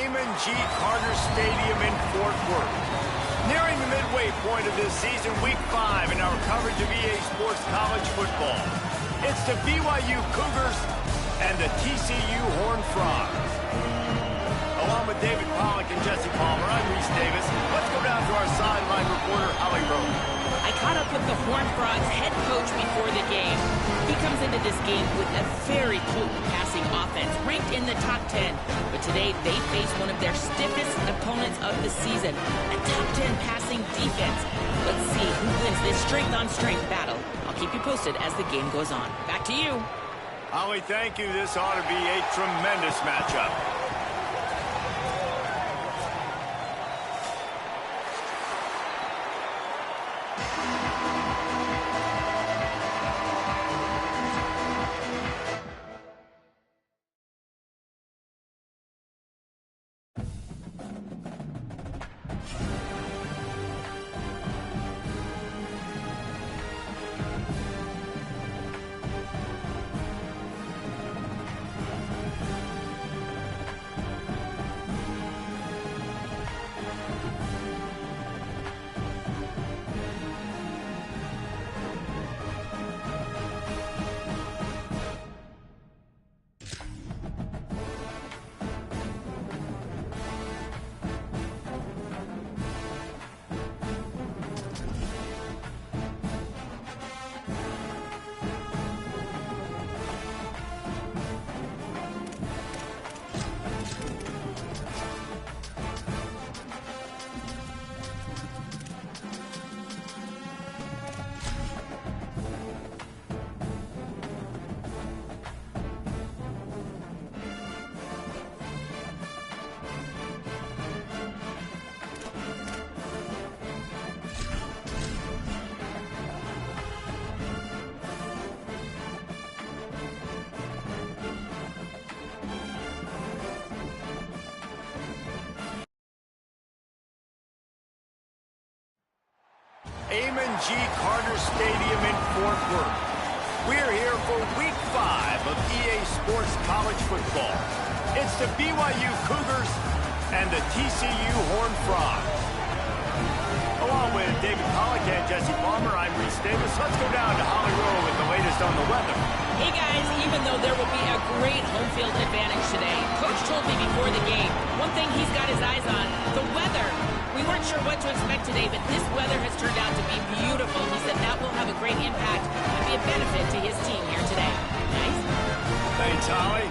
Amon G. Carter Stadium in Fort Worth. Nearing the midway point of this season, Week 5 in our coverage of EA Sports College Football. It's the BYU Cougars and the TCU Horned Frogs. Along with David Pollack and Jesse Palmer, I'm Reese Davis. Let's go down to our sideline reporter, Holly Rowe. I caught up with the Horned Frogs head coach before the game. He comes into this game with a very potent passing offense, ranked in the top 10. But today, they face one of their stiffest opponents of the season, a top 10 passing defense. Let's see who wins this strength-on-strength battle. I'll keep you posted as the game goes on. Back to you. Holly, thank you. This ought to be a tremendous matchup. Amon G. Carter Stadium in Fort Worth. We're here for Week 5 of EA Sports College Football. It's the BYU Cougars and the TCU Horned Frogs. Along with David Pollack and Jesse Palmer, I'm Reese Davis. Let's go down to Holly Rowe with the latest on the weather. Hey guys, even though there will be a great home field advantage today, Coach told me before the game, one thing he's got his eyes on, the weather. We weren't sure what to expect today, but this weather has turned out to be beautiful. He said that will have a great impact and be a benefit to his team here today. Nice? Thanks, Holly.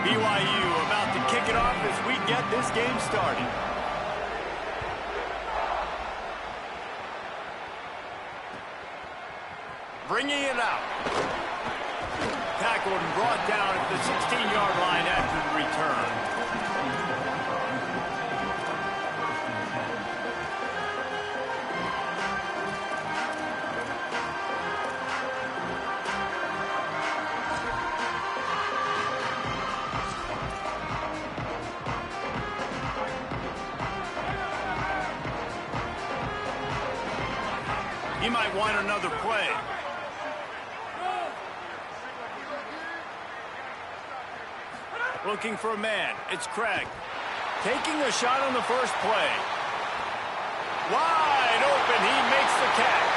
BYU about to kick it off as we get this game started. Bringing it out. Tackled and brought down at the 16-yard line after the return. He might want another play. Looking for a man. It's Craig. Taking a shot on the first play. Wide open. He makes the catch.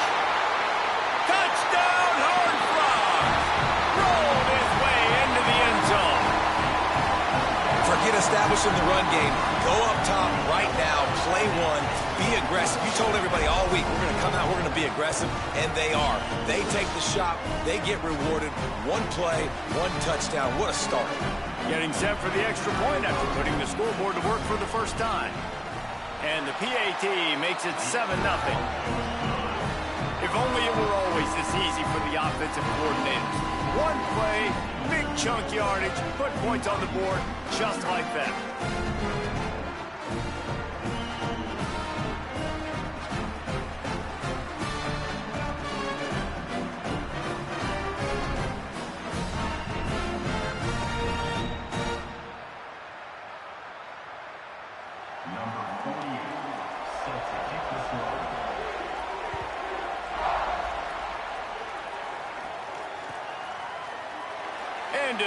Touchdown, Horned Frogs! Rolled his way into the end zone. Forget establishing the run game. Go up top right now. Play one. Be aggressive. You told everybody all week, we're going to come out, we're going to be aggressive, and they are. They take the shot. They get rewarded. One play, one touchdown. What a start. Getting set for the extra point after putting the scoreboard to work for the first time. And the PAT makes it 7-0. If only it were always this easy for the offensive coordinators. One play, big chunk yardage, put points on the board just like that.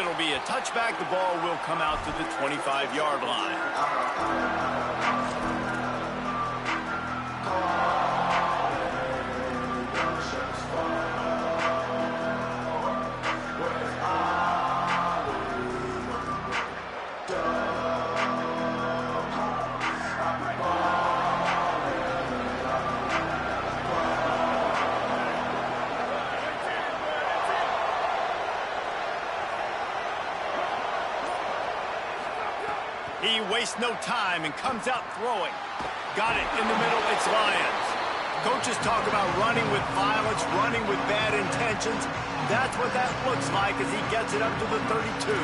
It'll be a touchback. The ball will come out to the 25-yard line. He wastes no time and comes out throwing. Got it in the middle. It's Lions. Coaches talk about running with violence, running with bad intentions. That's what that looks like as he gets it up to the 32.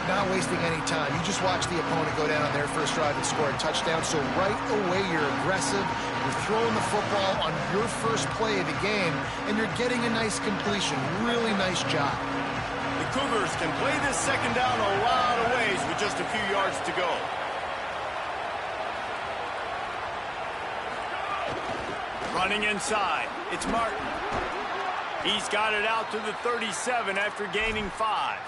Not wasting any time. You just watch the opponent go down on their first drive and score a touchdown. So right away, you're aggressive. You're throwing the football on your first play of the game, and you're getting a nice completion. Really nice job. The Cougars can play this second down a lot of ways with just a few yards to go. Running inside, it's Martin. He's got it out to the 37 after gaining 5.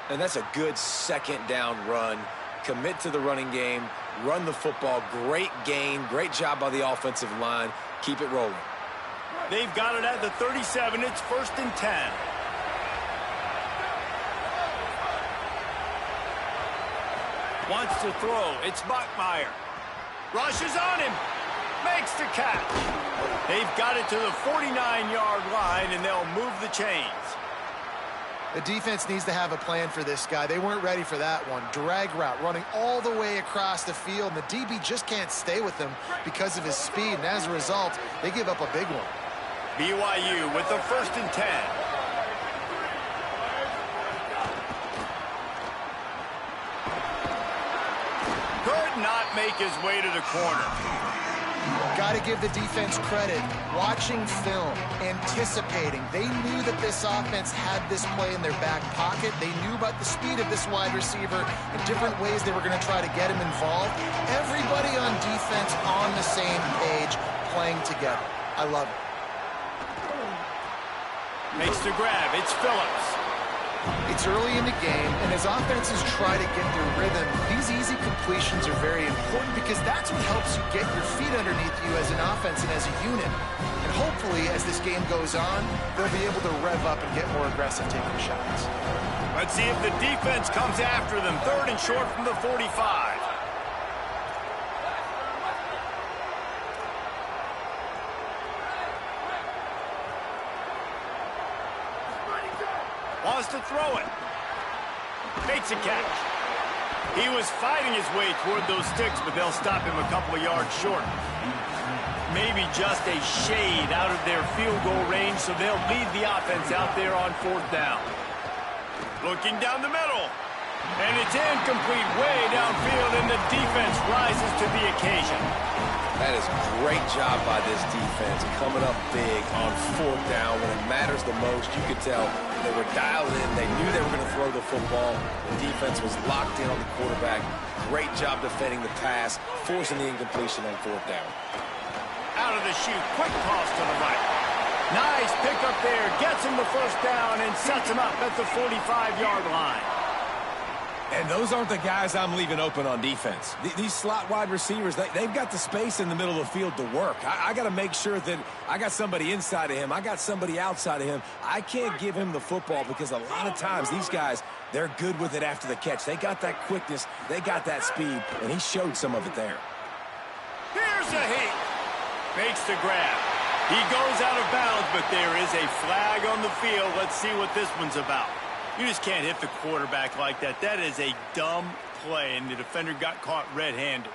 And that's a good second down run. Commit to the running game, run the football. Great gain, great job by the offensive line. Keep it rolling. They've got it at the 37. It's 1st and 10. Wants to throw. It's Bachmeier. Rushes on him. Makes the catch. They've got it to the 49-yard line, and they'll move the chains. The defense needs to have a plan for this guy. They weren't ready for that one. Drag route, running all the way across the field. And the DB just can't stay with him because of his speed. And as a result, they give up a big one. BYU with the 1st and 10. Could not make his way to the corner. Got to give the defense credit. Watching film, anticipating. They knew that this offense had this play in their back pocket. They knew about the speed of this wide receiver and different ways they were going to try to get him involved. Everybody on defense on the same page, playing together. I love it. Makes the grab. It's Phillips. It's early in the game, and as offenses try to get their rhythm, these easy completions are very important because that's what helps you get your feet underneath you as an offense and as a unit. And hopefully, as this game goes on, they'll be able to rev up and get more aggressive taking shots. Let's see if the defense comes after them. 3rd and short from the 45. Wants to throw it. Makes a catch. He was fighting his way toward those sticks, but they'll stop him a couple of yards short. Maybe just a shade out of their field goal range, so they'll lead the offense out there on 4th down. Looking down the middle. And it's incomplete way downfield, and the defense rises to the occasion. That is a great job by this defense, coming up big on 4th down when it matters the most. You could tell they were dialed in. They knew they were going to throw the football. The defense was locked in on the quarterback. Great job defending the pass, forcing the incompletion on 4th down. Out of the chute, quick toss to the right. Nice pick up there, gets him the 1st down and sets him up at the 45-yard line. And those aren't the guys I'm leaving open on defense. These slot wide receivers, they've got the space in the middle of the field to work. I got to make sure that I got somebody inside of him. I got somebody outside of him. I can't give him the football because a lot of times these guys, they're good with it after the catch. They got that quickness. They got that speed, and he showed some of it there. Here's a hit. Makes the grab. He goes out of bounds, but there is a flag on the field. Let's see what this one's about. You just can't hit the quarterback like that. That is a dumb play, and the defender got caught red-handed.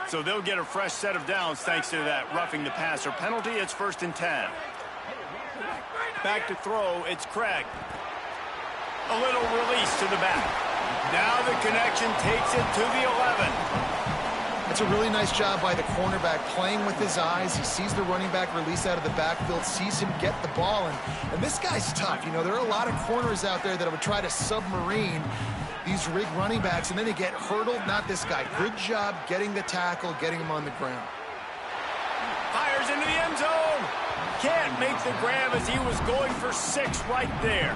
So they'll get a fresh set of downs thanks to that roughing the passer penalty. It's 1st and 10. Back to throw, it's Craig. A little release to the back. Now the connection takes it to the 11. It's a really nice job by the cornerback playing with his eyes. He sees the running back release out of the backfield, sees him get the ball, and this guy's tough. You know, there are a lot of corners out there that would try to submarine these rig running backs, and then they get hurdled. Not this guy. Good job getting the tackle, getting him on the ground. Fires into the end zone. Can't make the grab as he was going for 6 right there.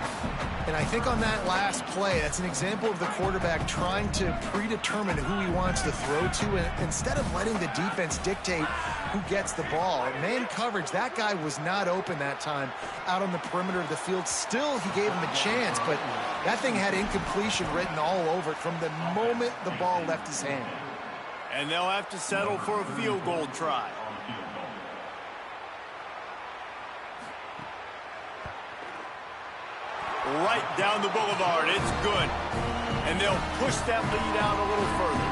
And I think on that last play, that's an example of the quarterback trying to predetermine who he wants to throw to, and instead of letting the defense dictate who gets the ball. Man coverage, that guy was not open that time out on the perimeter of the field. Still, he gave him a chance, but that thing had incompletion written all over it from the moment the ball left his hand. And they'll have to settle for a field goal try. Right down the boulevard. It's good. And they'll push that lead out a little further.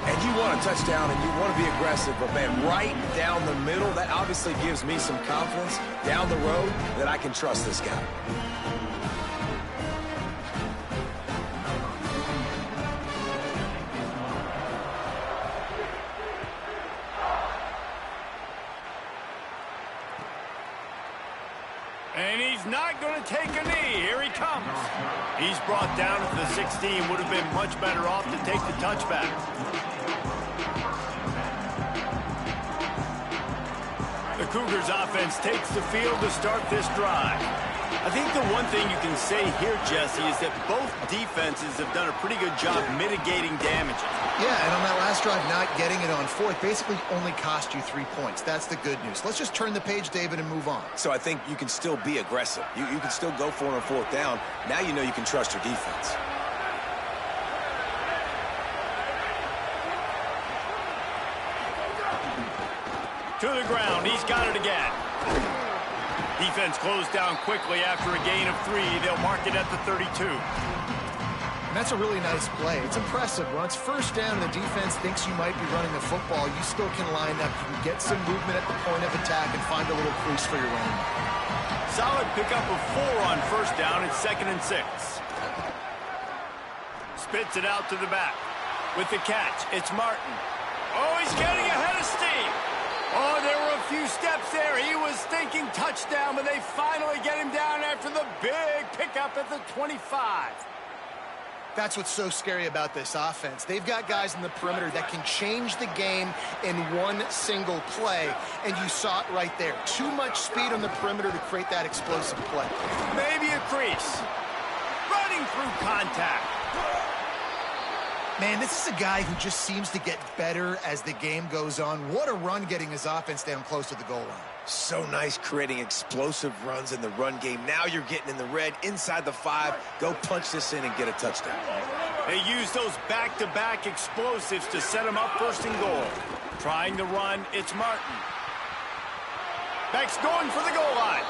And you want a touchdown and you want to be aggressive, but man, right down the middle, that obviously gives me some confidence down the road that I can trust this guy. And he's not going to take a knee. Here he comes. He's brought down at the 16. Would have been much better off to take the touchback. The Cougars offense takes the field to start this drive. I think the one thing you can say here, Jesse, is that both defenses have done a pretty good job mitigating damages. Yeah, and on that last drive, not getting it on fourth basically only cost you 3 points. That's the good news. Let's just turn the page, David, and move on. So I think you can still be aggressive. You can still go for it on fourth down. Now you know you can trust your defense. To the ground. He's got it again. Defense closed down quickly after a gain of 3. They'll mark it at the 32. And that's a really nice play. It's impressive. When it's first down and the defense thinks you might be running the football, you still can line up. You can get some movement at the point of attack and find a little crease for your running back. Solid pickup of 4 on first down. It's 2nd and 6. Spits it out to the back. With the catch, it's Martin. Oh, he's getting ahead of steam. Oh, there were a few steps there. He was thinking touchdown, but they finally get him down after the big pickup at the 25. That's what's so scary about this offense. They've got guys in the perimeter that can change the game in one single play, and you saw it right there. Too much speed on the perimeter to create that explosive play. Maybe a crease. Running through contact. Man, this is a guy who just seems to get better as the game goes on. What a run getting his offense down close to the goal line. So nice creating explosive runs in the run game. Now you're getting in the red inside the 5. Go punch this in and get a touchdown. They use those back-to-back explosives to set him up 1st and goal. Trying the run, it's Martin. Beck's going for the goal line.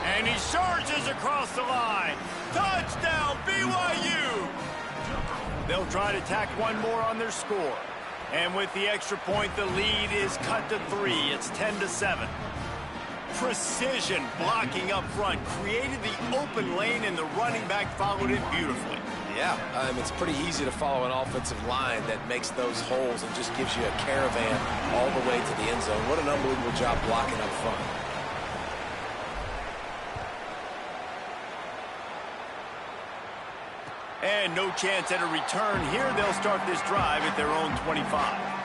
And he surges across the line. Touchdown, BYU! They'll try to tack one more on their score. And with the extra point, the lead is cut to 3. It's 10-7. Precision blocking up front created the open lane, and the running back followed it beautifully. Yeah, it's pretty easy to follow an offensive line that makes those holes and just gives you a caravan all the way to the end zone. What an unbelievable job blocking up front. And no chance at a return here. They'll start this drive at their own 25.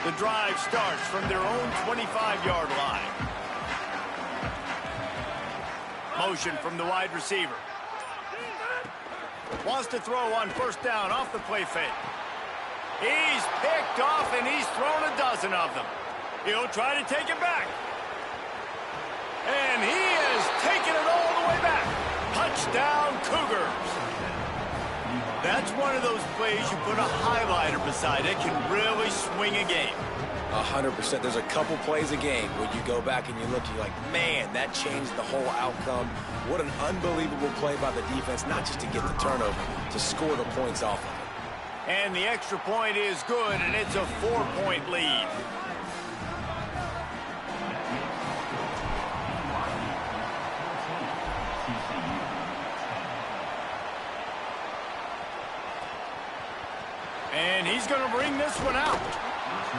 The drive starts from their own 25-yard line. Motion from the wide receiver. Wants to throw on first down off the play fake. He's picked off, and he's thrown a dozen of them. He'll try to take it back. And he has taken it all the way back. Touchdown, Cougars. That's one of those plays you put a highlighter beside it, can really swing a game. 100%. There's a couple plays a game where you go back and you look, you're like, man, that changed the whole outcome. What an unbelievable play by the defense, not just to get the turnover, to score the points off of it. And the extra point is good, and it's a 4-point lead. And he's going to bring this one out.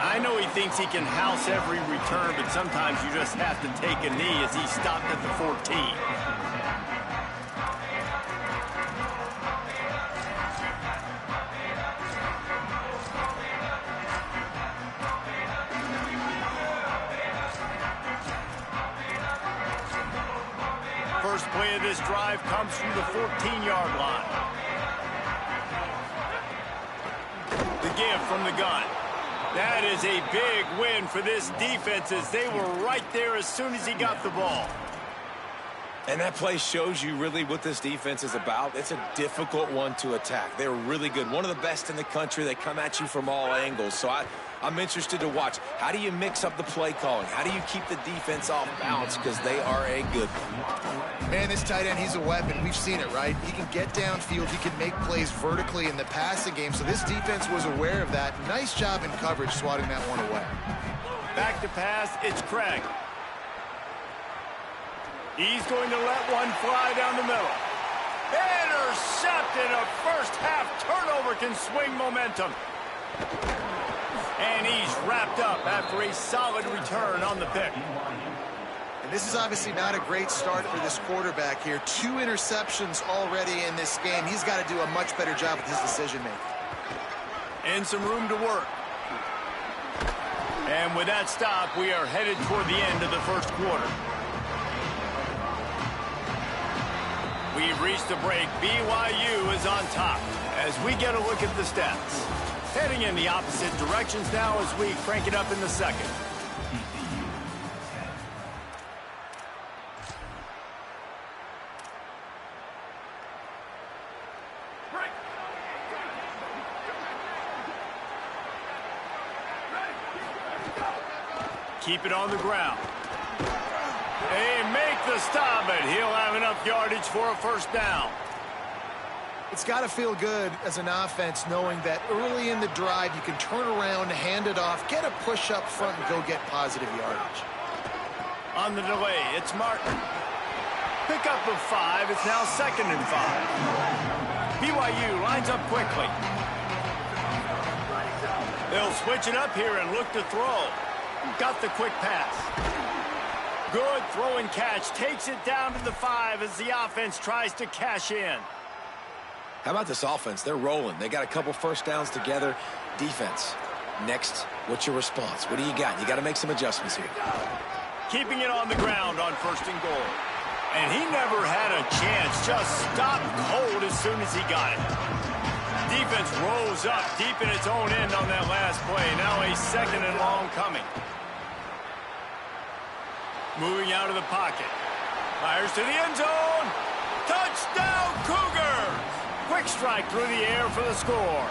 I know he thinks he can house every return, but sometimes you just have to take a knee as he stopped at the 14. First play of this drive comes from the 14-yard line. The give from the gun. That is a big win for this defense as they were right there as soon as he got the ball. And that play shows you really what this defense is about. It's a difficult one to attack. They're really good. One of the best in the country. They come at you from all angles. So I'm interested to watch. How do you mix up the play calling? How do you keep the defense off balance? Because they are a good one. Man, this tight end, he's a weapon. We've seen it, right? He can get downfield. He can make plays vertically in the passing game. So this defense was aware of that. Nice job in coverage swatting that one away. Back to pass, it's Craig. He's going to let one fly down the middle. Intercepted. A first-half turnover can swing momentum. And he's wrapped up after a solid return on the pick. And this is obviously not a great start for this quarterback here. 2 interceptions already in this game. He's got to do a much better job with his decision-making. And some room to work. And with that stop, we are headed toward the end of the first quarter. We've reached the break. BYU is on top as we get a look at the stats. Heading in the opposite directions now as we crank it up in the second. Keep it on the ground. They make the stop, but he'll have enough yardage for a first down. It's got to feel good as an offense knowing that early in the drive you can turn around, hand it off, get a push up front, and go get positive yardage. On the delay, it's Martin. Pickup of 5. It's now 2nd and 5. BYU lines up quickly. They'll switch it up here and look to throw. Got the quick pass. Good throw and catch. Takes it down to the 5 as the offense tries to cash in. How about this offense? They're rolling. They got a couple first downs together. Defense. Next, what's your response? What do you got? You got to make some adjustments here. Keeping it on the ground on 1st and goal. And he never had a chance. Just stopped cold as soon as he got it. Defense rose up deep in its own end on that last play. Now a 2nd and long coming. Moving out of the pocket. Fires to the end zone. Touchdown, Cougars! Quick strike through the air for the score.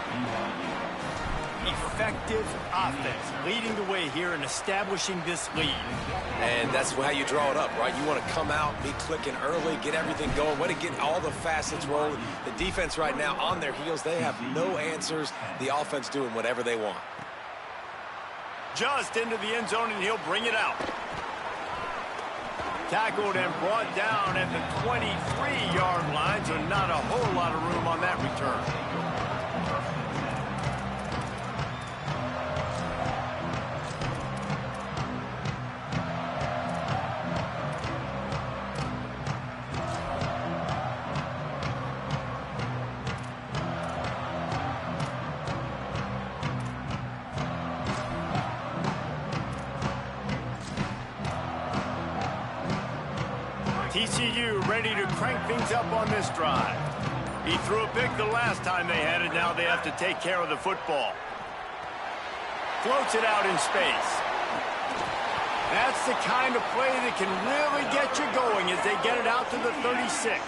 Effective offense leading the way here and establishing this lead. And that's how you draw it up, right? You want to come out, be clicking early, get everything going, want to get all the facets rolling. The defense right now on their heels, they have no answers. The offense doing whatever they want. Just into the end zone, and he'll bring it out. Tackled and brought down at the 23-yard line, so not a whole lot of room on that return. TCU ready to crank things up on this drive. He threw a pick the last time they had it. Now they have to take care of the football. Floats it out in space. That's the kind of play that can really get you going as they get it out to the 36.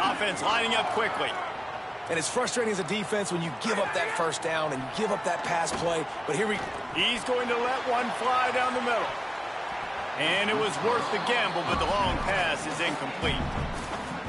Offense lining up quickly. And it's frustrating as a defense when you give up that first down and you give up that pass play. But here he's going to let one fly down the middle. And it was worth the gamble, but the long pass is incomplete.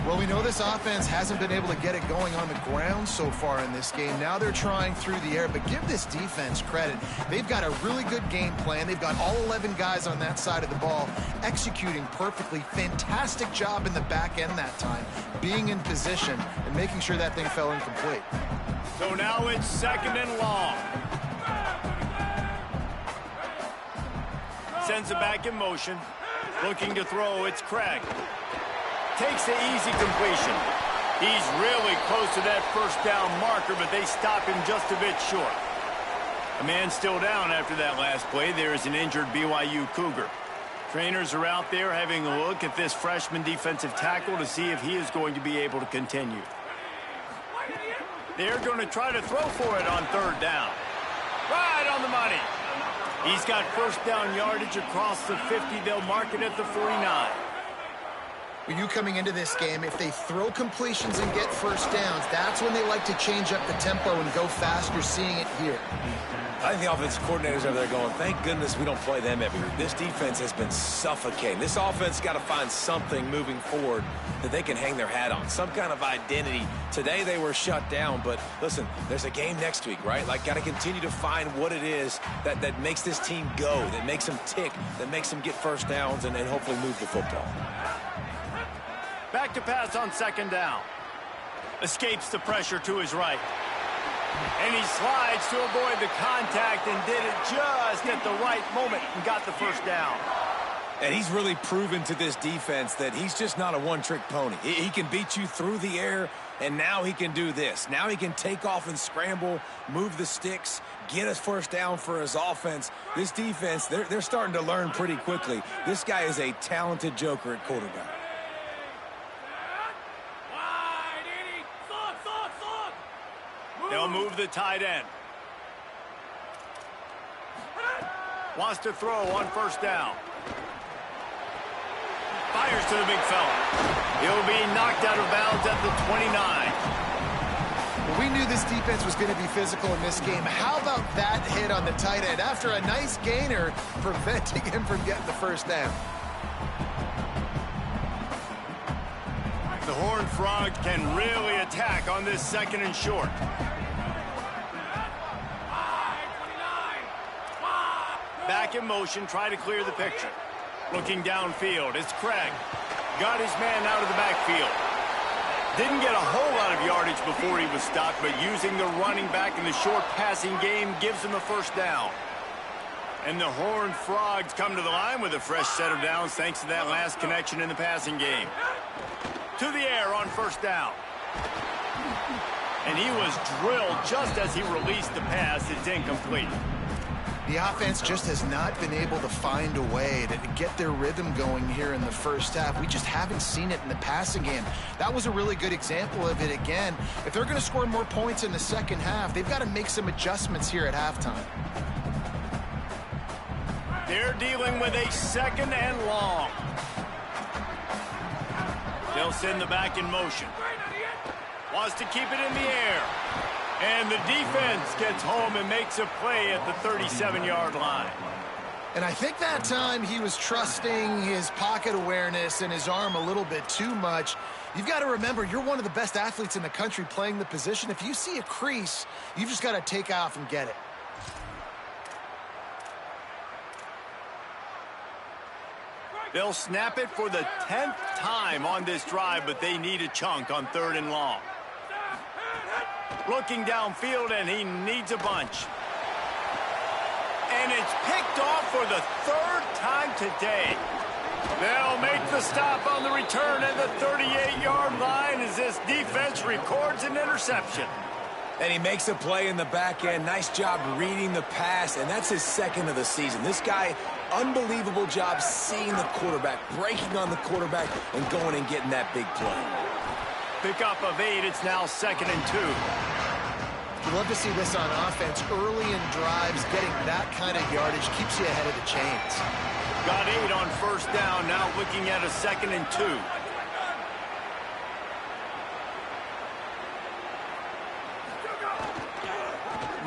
Well, we know this offense hasn't been able to get it going on the ground so far in this game. Now they're trying through the air, but give this defense credit. They've got a really good game plan. They've got all 11 guys on that side of the ball executing perfectly. Fantastic job in the back end that time, being in position and making sure that thing fell incomplete. So now it's 2nd and long. Sends it back in motion. Looking to throw, it's Craig. Takes the easy completion. He's really close to that first down marker, but they stop him just a bit short. A man still down after that last play. There is an injured BYU Cougar. Trainers are out there having a look at this freshman defensive tackle to see if he is going to be able to continue. They're going to try to throw for it on third down. Right on the money. He's got first down yardage across the 50. They'll mark it at the 49. When you coming into this game, if they throw completions and get first downs, that's when they like to change up the tempo and go fast. You're seeing it here. I think the offensive coordinators over there going, thank goodness we don't play them every week. This defense has been suffocating. This offense got to find something moving forward that they can hang their hat on, some kind of identity. Today they were shut down, but listen, there's a game next week, right? Like, got to continue to find what it is that makes this team go, that makes them tick, that makes them get first downs and hopefully move the football. Back to pass on second down. Escapes the pressure to his right. And he slides to avoid the contact and did it just at the right moment and got the first down. And he's really proven to this defense that he's just not a one-trick pony. He can beat you through the air, and now he can do this. Now he can take off and scramble, move the sticks, get us first down for his offense. This defense, they're starting to learn pretty quickly. This guy is a talented joker at quarterback. They'll move the tight end. Wants to throw on first down. Fires to the big fella. He'll be knocked out of bounds at the 29. Well, we knew this defense was going to be physical in this game. How about that hit on the tight end after a nice gainer preventing him from getting the first down? The Horned Frogs can really attack on this second and short. Back in motion, try to clear the picture. Looking downfield, it's Craig. Got his man out of the backfield. Didn't get a whole lot of yardage before he was stopped, but using the running back in the short passing game gives him a first down. And the Horned Frogs come to the line with a fresh set of downs thanks to that last connection in the passing game. To the air on first down. And he was drilled just as he released the pass. It's incomplete. The offense just has not been able to find a way to get their rhythm going here in the first half. We just haven't seen it in the passing game. That was a really good example of it again. If they're going to score more points in the second half, they've got to make some adjustments here at halftime. They're dealing with a second and long. They'll send the back in motion. Wants to keep it in the air. And the defense gets home and makes a play at the 37-yard line. And I think that time he was trusting his pocket awareness and his arm a little bit too much. You've got to remember, you're one of the best athletes in the country playing the position. If you see a crease, you've just got to take off and get it. They'll snap it for the 10th time on this drive, but they need a chunk on third and long. Looking downfield, and he needs a bunch. And it's picked off for the third time today. They'll make the stop on the return at the 38-yard line as this defense records an interception. And he makes a play in the back end. Nice job reading the pass, and that's his second of the season. This guy, unbelievable job seeing the quarterback, breaking on the quarterback, and going and getting that big play. Pickup of 8, it's now 2nd and 2. You'd love to see this on offense. Early in drives, getting that kind of yardage keeps you ahead of the chains. Got 8 on first down, now looking at a 2nd and 2.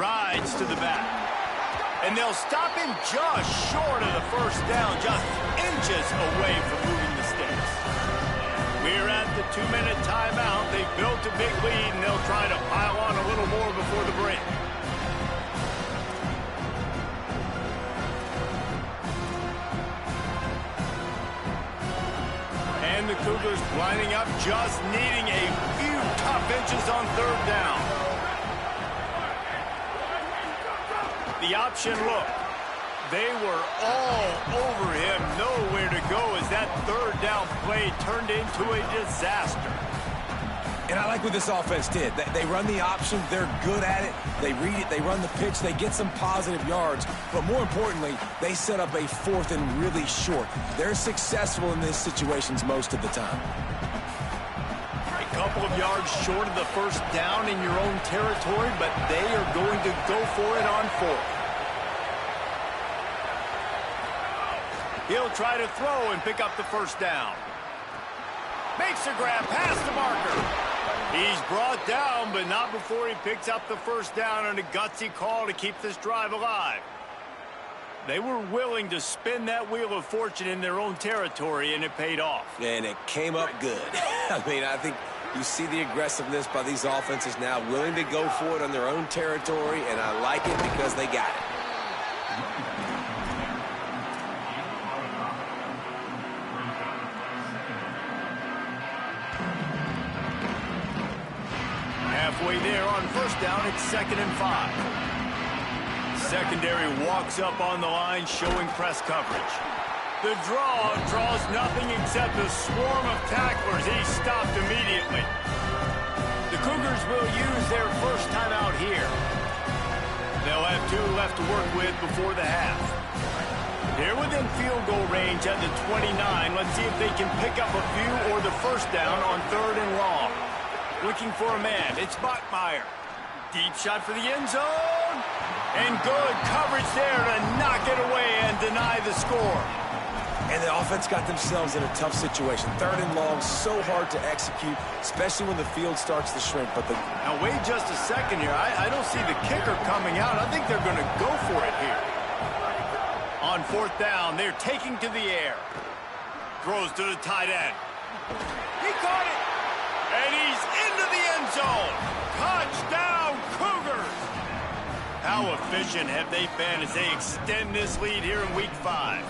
Rides to the back. And they'll stop him just short of the first down, just inches away from moving the sticks. We're at the 2-minute timeout. They've built a big lead, and they'll try to pile on a little more before the break. And the Cougars lining up, just needing a few tough inches on third down. The option look. They were all over him, nowhere to go as that third down play turned into a disaster. And I like what this offense did. They run the option. They're good at it. They read it. They run the pitch. They get some positive yards. But more importantly, they set up a 4th and really short. They're successful in these situations most of the time. A couple of yards short of the first down in your own territory, but they are going to go for it on 4th. He'll try to throw and pick up the first down. Makes a grab past the marker. He's brought down, but not before he picks up the first down on a gutsy call to keep this drive alive. They were willing to spin that wheel of fortune in their own territory, and it paid off. And it came up good. I mean, I think you see the aggressiveness by these offenses now, willing to go for it on their own territory, and I like it because they got it. Halfway there on first down, it's 2nd and 5. Secondary walks up on the line, showing press coverage. The draw draws nothing except a swarm of tacklers. He's stopped immediately. The Cougars will use their first time out here. They'll have 2 left to work with before the half. They're within field goal range at the 29. Let's see if they can pick up a few or the first down on 3rd and long. Looking for a man. It's Bachmeier. Deep shot for the end zone. And good coverage there to knock it away and deny the score. And the offense got themselves in a tough situation. 3rd and long, so hard to execute, especially when the field starts to shrink. But Now, wait just a second here. I don't see the kicker coming out. I think they're going to go for it here. On 4th down, they're taking to the air. Throws to the tight end. He caught it. And he's into the end zone. Touchdown, Cougars. How efficient have they been as they extend this lead here in Week 5?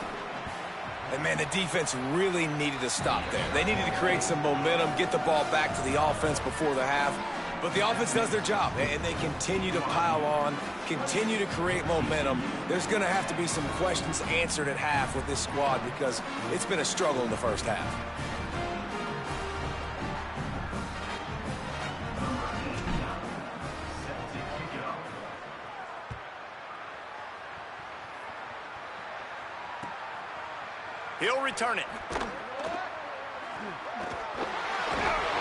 And, man, the defense really needed to stop there. They needed to create some momentum, get the ball back to the offense before the half. But the offense does their job, and they continue to pile on, continue to create momentum. There's going to have to be some questions answered at half with this squad because it's been a struggle in the first half. He'll return it.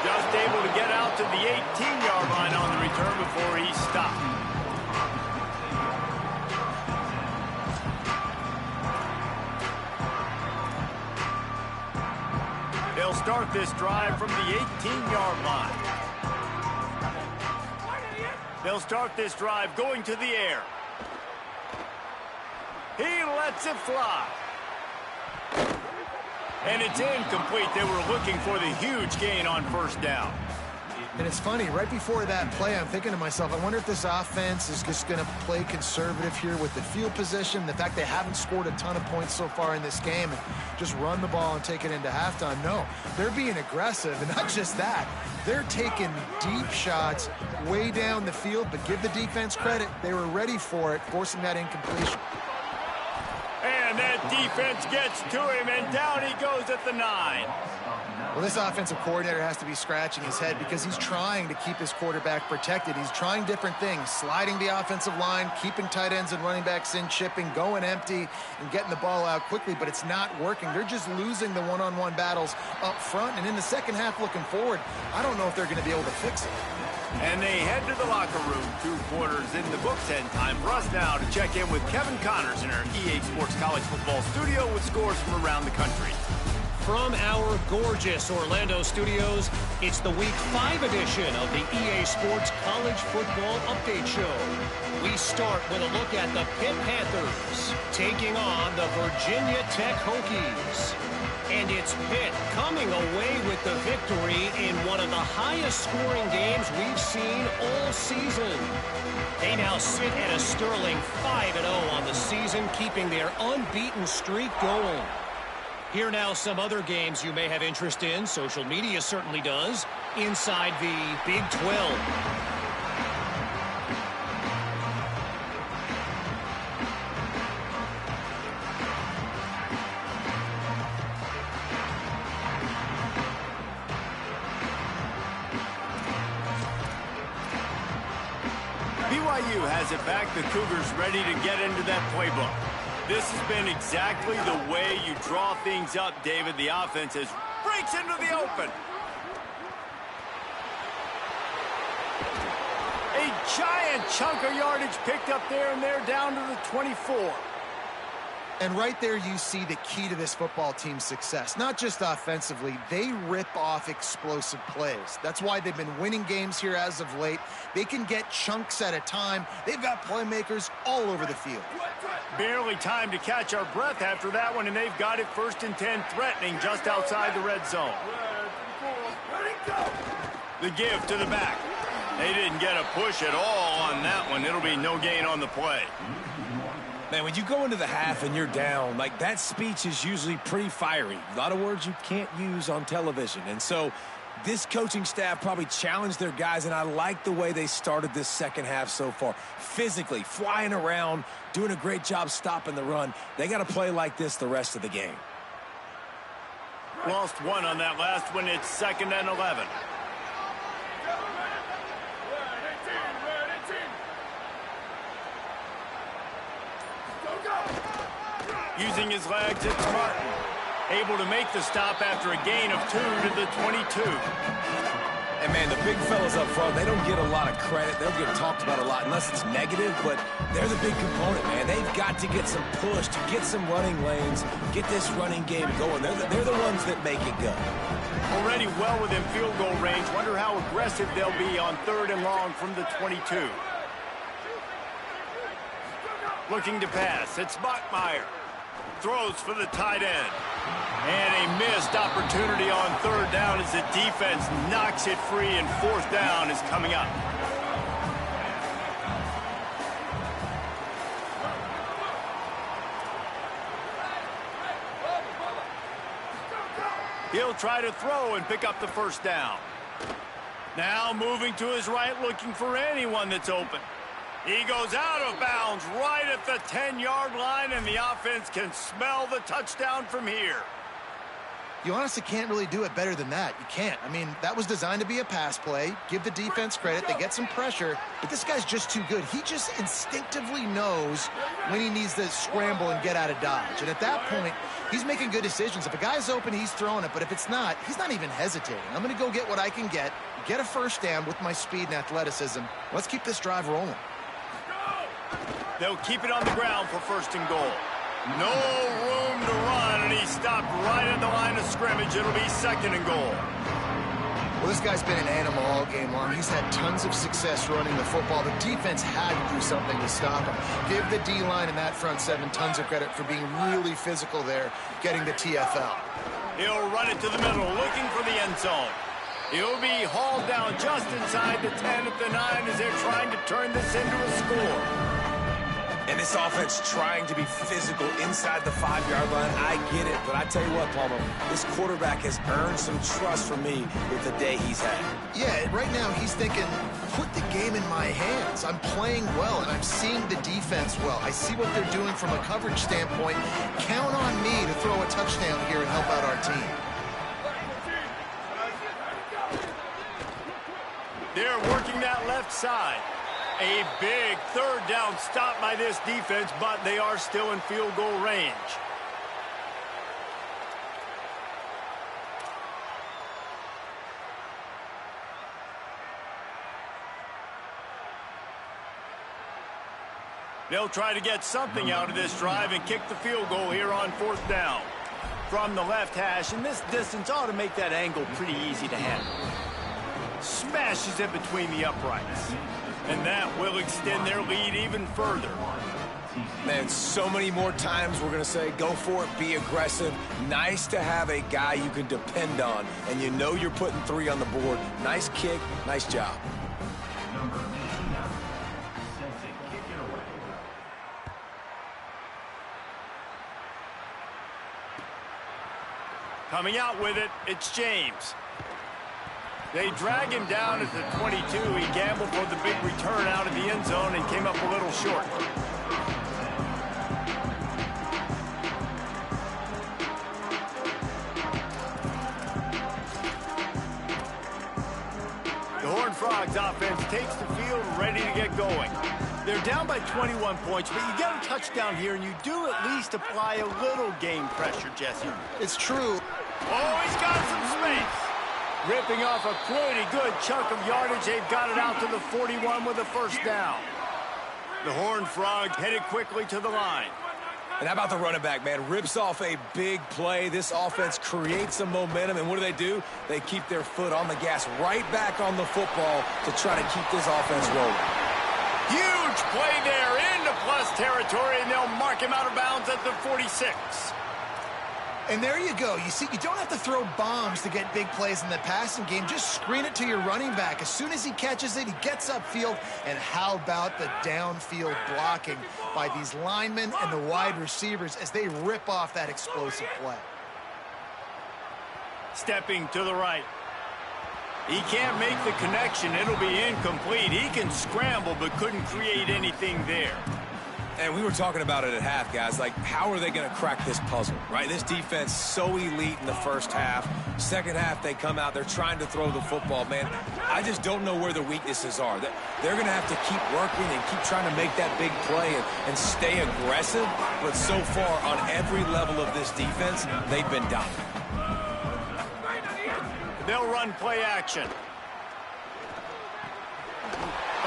Just able to get out to the 18-yard line on the return before he stopped. They'll start this drive from the 18-yard line. They'll start this drive going to the air. He lets it fly. And it's incomplete. They were looking for the huge gain on first down. And it's funny, right before that play, I'm thinking to myself, I wonder if this offense is just going to play conservative here with the field position, the fact they haven't scored a ton of points so far in this game, and just run the ball and take it into halftime. No, they're being aggressive, and not just that. They're taking deep shots way down the field, but give the defense credit. They were ready for it, forcing that incompletion. And that defense gets to him, and down he goes at the 9. Well, this offensive coordinator has to be scratching his head because he's trying to keep his quarterback protected. He's trying different things, sliding the offensive line, keeping tight ends and running backs in, chipping, going empty, and getting the ball out quickly, but it's not working. They're just losing the one-on-one battles up front, and in the second half looking forward, I don't know if they're going to be able to fix it. And they head to the locker room. 2 quarters in the books, and time for us now to check in with Kevin Connors in our EA Sports College Football studio with scores from around the country. From our gorgeous Orlando studios, it's the Week 5 edition of the EA Sports College Football Update Show. We start with a look at the Pitt Panthers taking on the Virginia Tech Hokies. And it's Pitt coming away with the victory in one of the highest scoring games we've seen all season. They now sit at a sterling 5-0 on the season, keeping their unbeaten streak going. Here now some other games you may have interest in. Social media certainly does. Inside the Big 12. BYU has it back. The Cougars ready to get into that playbook. This has been exactly the way you draw things up, David. The offense breaks into the open. A giant chunk of yardage picked up there, and they're down to the 24. And right there you see the key to this football team's success. Not just offensively, they rip off explosive plays. That's why they've been winning games here as of late. They can get chunks at a time. They've got playmakers all over the field. Barely time to catch our breath after that one, and they've got it 1st and 10, threatening just outside the red zone. The give to the back. They didn't get a push at all on that one. It'll be no gain on the play. Man, when you go into the half and you're down, like, that speech is usually pretty fiery. A lot of words you can't use on television. And so this coaching staff probably challenged their guys, and I like the way they started this second half so far. Physically, flying around, doing a great job stopping the run. They got to play like this the rest of the game. Lost one on that last one. It's 2nd and 11. Using his legs, it's Martin. Able to make the stop after a gain of 2 to the 22. And, man, the big fellas up front, they don't get a lot of credit. They don't get talked about a lot unless it's negative, but they're the big component, man. They've got to get some push, to get some running lanes, get this running game going. They're the ones that make it go. Already well within field goal range. Wonder how aggressive they'll be on 3rd and long from the 22. Looking to pass. It's Bachmeier. Throws for the tight end. And a missed opportunity on 3rd down as the defense knocks it free, and 4th down is coming up. He'll try to throw and pick up the 1st down. Now moving to his right, looking for anyone that's open. He goes out of bounds right at the 10-yard line, and the offense can smell the touchdown from here. You honestly can't really do it better than that. You can't. I mean, that was designed to be a pass play. Give the defense credit. They get some pressure, but this guy's just too good. He just instinctively knows when he needs to scramble and get out of dodge. And at that point, he's making good decisions. If a guy's open, he's throwing it, but if it's not, he's not even hesitating. I'm going to go get what I can get a 1st down with my speed and athleticism. Let's keep this drive rolling. They'll keep it on the ground for 1st and goal. No room to run, and he stopped right at the line of scrimmage. It'll be 2nd and goal. Well, this guy's been an animal all game long. He's had tons of success running the football. The defense had to do something to stop him. Give the D-line and that front 7 tons of credit for being really physical there, getting the TFL. He'll run it to the middle, looking for the end zone. He'll be hauled down just inside the 10 at the 9 as they're trying to turn this into a score. And this offense trying to be physical inside the 5-yard line. I get it, but I tell you what, Palmer, this quarterback has earned some trust from me with the day he's had. Yeah, right now he's thinking, put the game in my hands. I'm playing well, and I'm seeing the defense well. I see what they're doing from a coverage standpoint. Count on me to throw a touchdown here and help out our team. They're working that left side. A big 3rd down stop by this defense, but they are still in field goal range. They'll try to get something out of this drive and kick the field goal here on 4th down. From the left hash, and this distance ought to make that angle pretty easy to handle. Smashes it between the uprights. And that will extend their lead even further. Man, so many more times we're going to say, go for it, be aggressive. Nice to have a guy you can depend on, and you know you're putting 3 on the board. Nice kick, nice job. Coming out with it, it's James. They drag him down at the 22. He gambled for the big return out of the end zone and came up a little short. The Horned Horned Frogs offense takes the field ready to get going. They're down by 21 points, but you get a touchdown here, and you do at least apply a little game pressure, Jesse. It's true. Oh, he's got some space. Ripping off a pretty good chunk of yardage. They've got it out to the 41 with a first down. The Horned Frogs headed quickly to the line. And how about the running back, man? Rips off a big play. This offense creates some momentum, and what do? They keep their foot on the gas, right back on the football to try to keep this offense rolling. Huge play there into plus territory, and they'll mark him out of bounds at the 46. And there you go. You see, you don't have to throw bombs to get big plays in the passing game. Just screen it to your running back. As soon as he catches it, he gets upfield. And how about the downfield blocking by these linemen and the wide receivers as they rip off that explosive play? Stepping to the right. He can't make the connection. It'll be incomplete. He can scramble, but couldn't create anything there. And we were talking about it at half, guys. Like, how are they going to crack this puzzle, right? This defense so elite in the first half. Second half, they come out. They're trying to throw the football, man. I just don't know where the weaknesses are. They're going to have to keep working and keep trying to make that big play and stay aggressive. But so far, on every level of this defense, they've been dominant. They'll run play action.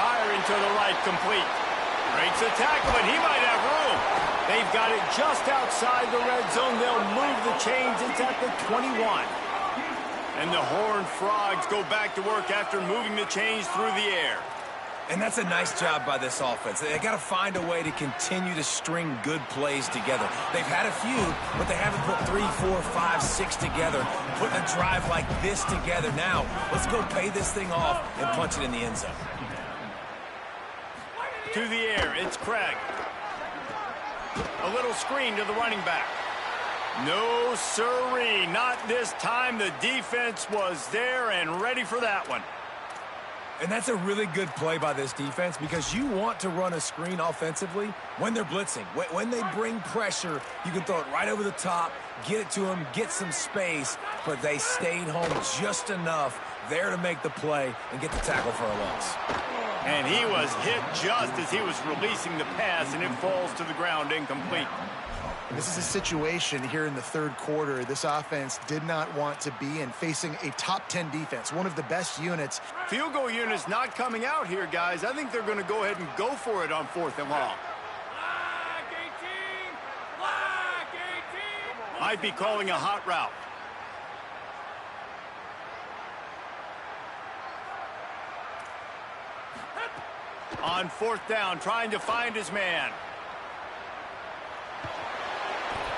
Firing to the right, complete. Breaks a tackle, and he might have room. They've got it just outside the red zone. They'll move the chains. It's at the 21. And the Horned Frogs go back to work after moving the chains through the air. And that's a nice job by this offense. They got to find a way to continue to string good plays together. They've had a few, but they haven't put 3, 4, 5, 6 together, putting a drive like this together. Now, let's go pay this thing off and punch it in the end zone. To the air, it's Craig. A little screen to the running back. No siree, not this time. The defense was there and ready for that one. And that's a really good play by this defense because you want to run a screen offensively when they're blitzing. When they bring pressure, you can throw it right over the top, get it to them, get some space, but they stayed home just enough there to make the play and get the tackle for a loss. And he was hit just as he was releasing the pass, and it falls to the ground incomplete. This is a situation here in the third quarter this offense did not want to be in, facing a top 10 defense, one of the best units. Field goal units not coming out here, guys. I think they're going to go ahead and go for it on 4th and long. Might be calling a hot route. On 4th down, trying to find his man.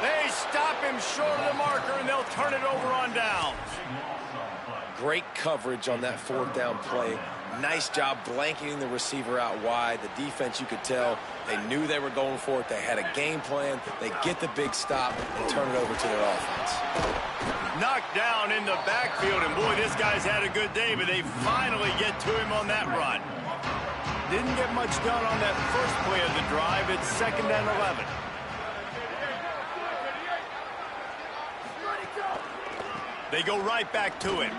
They stop him short of the marker, and they'll turn it over on downs. Great coverage on that 4th down play. Nice job blanketing the receiver out wide. The defense, you could tell, they knew they were going for it. They had a game plan. They get the big stop and turn it over to their offense. Knocked down in the backfield, and boy, this guy's had a good day, but they finally get to him on that run. Didn't get much done on that first play of the drive. It's 2nd and 11. They go right back to him.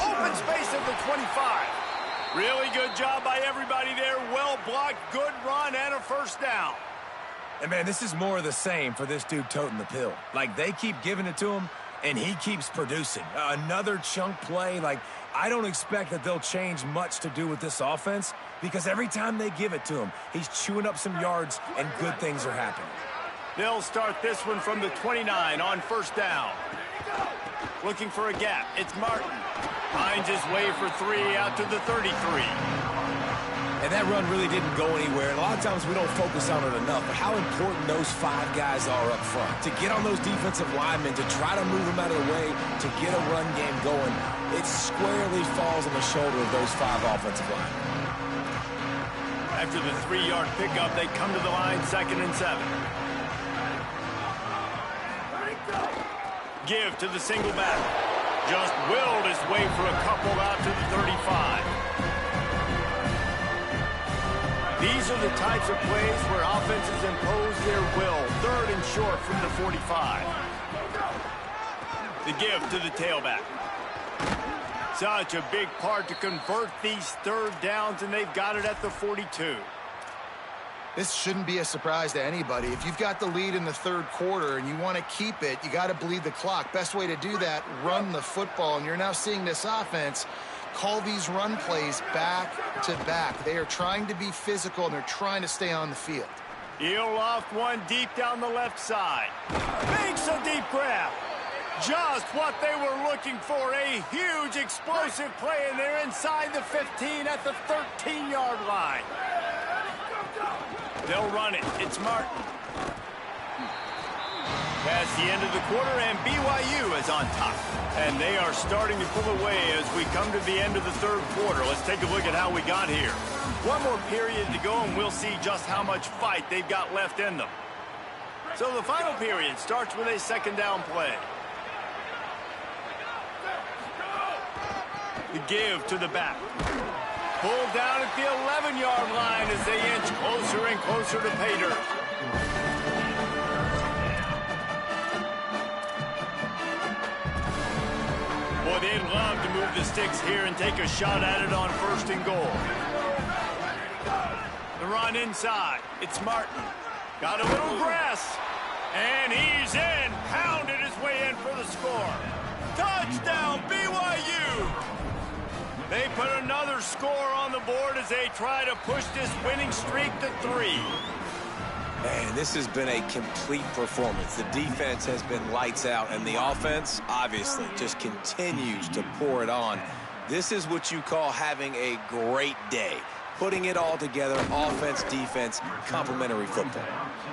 Open space at the 25. Really good job by everybody there. Well blocked, good run, and a first down. And, man, this is more of the same for this dude toting the pill. Like, they keep giving it to him, and he keeps producing. Another chunk play. Like, I don't expect that they'll change much to do with this offense because every time they give it to him, he's chewing up some yards, and good things are happening. They'll start this one from the 29 on 1st down. Looking for a gap. It's Martin. Finds his way for 3 out to the 33. And that run really didn't go anywhere. And a lot of times we don't focus on it enough, but how important those 5 guys are up front. To get on those defensive linemen, to try to move them out of the way, to get a run game going, it squarely falls on the shoulder of those 5 offensive linemen. After the 3-yard pickup, they come to the line, 2nd and 7. Give to the single back. Just willed his way for a couple out to the 35. These are the types of plays where offenses impose their will. 3rd and short from the 45. The give to the tailback. Such a big part to convert these third downs, and they've got it at the 42. This shouldn't be a surprise to anybody. If you've got the lead in the third quarter and you want to keep it, you got to bleed the clock. Best way to do that, run the football. And you're now seeing this offense call these run plays back to back. They are trying to be physical, and they're trying to stay on the field. He'll loft one deep down the left side. Makes a deep grab. Just what they were looking for. A huge explosive play, and they're inside the 15 at the 13-yard line. They'll run it. It's Martin. Past the end of the quarter, and BYU is on top. And they are starting to pull away as we come to the end of the third quarter. Let's take a look at how we got here. One more period to go, and we'll see just how much fight they've got left in them. So the final period starts with a second down play. The give to the back. Pulled down at the 11-yard line as they inch closer and closer to pay dirt. Boy, they'd love to move the sticks here and take a shot at it on 1st and goal. The run inside. It's Martin. Got a little grass. And he's in. Pounded his way in for the score. Touchdown, BYU! They put another score on the board as they try to push this winning streak to 3. Man, this has been a complete performance. The defense has been lights out, and the offense, obviously, just continues to pour it on. This is what you call having a great day. Putting it all together, offense, defense, complementary football.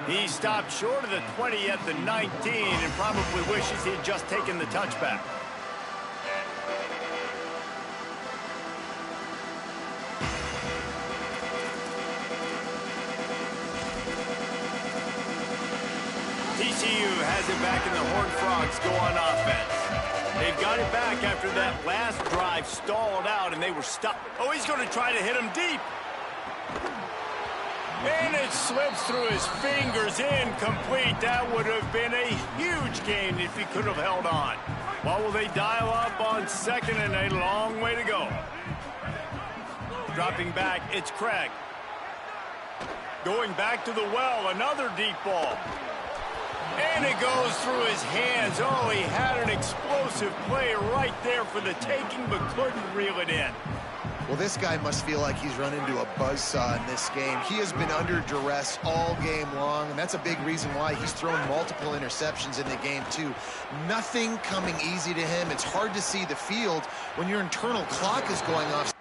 He stopped short of the 20 at the 19 and probably wishes he'd just taken the touchback. TCU has it back, and the Horned Frogs go on offense. They've got it back after that last drive stalled out, and they were stuck. Oh, he's going to try to hit him deep. And it slips through his fingers, incomplete. That would have been a huge gain if he could have held on. Well, will they dial up on second, and a long way to go. Dropping back, it's Craig. Going back to the well, another deep ball. And it goes through his hands. Oh, he had an explosive play right there for the taking, but couldn't reel it in. Well, this guy must feel like he's run into a buzzsaw in this game. He has been under duress all game long, and that's a big reason why he's thrown multiple interceptions in the game, too. Nothing coming easy to him. It's hard to see the field when your internal clock is going off